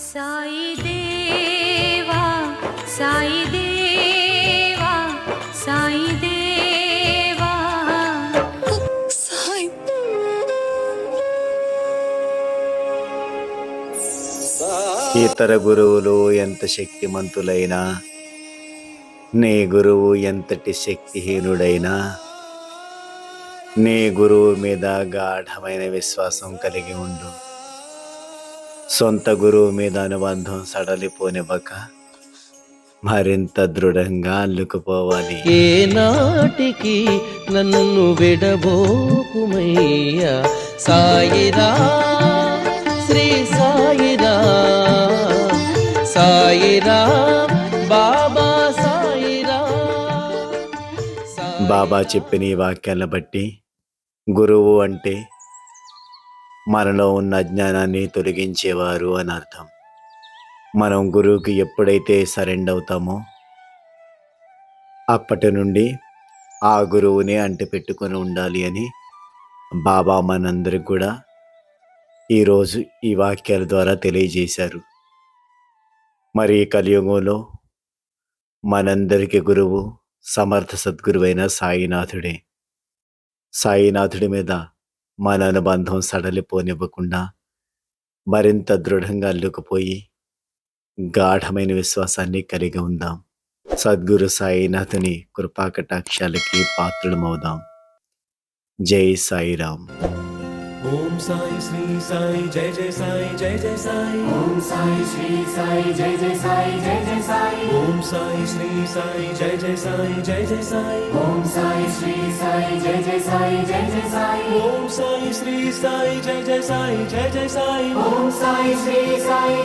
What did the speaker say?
సాయి దేవా సాయి దేవా సాయి దేవా సాయి ఇతర గురువులు ఎంత శక్తిమంతులైనా, నీ గురువు ఎంతటి శక్తిహీనుడైనా, నీ గురువు మీద గాఢమైన విశ్వాసం కలిగి ఉండు. సొంత గురువు మీద అనుబంధం సడలిపోనివ్వక మరింత దృఢంగా అల్లుకుపోవాలి. ఏనాటికి నన్ను విడబోకుమయ్యా సాయిరా, శ్రీ సాయిరా, సాయిరా, బాబా సాయిరా. బాబా చెప్పిన ఈ వాక్యాలను బట్టి గురువు అంటే మనలో ఉన్న అజ్ఞానాన్ని తొలగించేవారు అని అర్థం. మనం గురువుకి ఎప్పుడైతే సరెండర్ అవుతామో అప్పటి నుండి ఆ గురువుని అంటిపెట్టుకొని ఉండాలి అని బాబా మనందరికి కూడా ఈరోజు ఈ వాక్యాల ద్వారా తెలియజేశారు. మరి ఈ కలియుగంలో మనందరికీ గురువు సమర్థ సద్గురువైన సాయినాథుడే. సాయినాథుడి మీద మన అనుబంధం సడలిపోనివ్వకుండా మరింత దృఢంగా అల్లుకుపోయి గాఢమైన విశ్వాసాన్ని కలిగి ఉందాం. సద్గురు సాయినాథుని కృపాకటాక్షాలకి పాత్రులమవుదాం. జై సాయిరామ్. ఓం సాయి శ్రీ సాయి జయ జయ సాయి జయ జయ సాయి. ఓం సాయి శ్రీ సాయి జయ జయ సాయి జయ జయ సాయి. ఓం సాయి శ్రీ సాయి జయ జయ సాయి జయ జయ సాయి. ఓం సాయి శ్రీ సాయి జయ జయ సాయి జయ జయ సాయి. ఓం సాయి శ్రీ సాయి జయ జయ సాయి జయ జయ సాయి. ఓం సాయి శ్రీ సాయి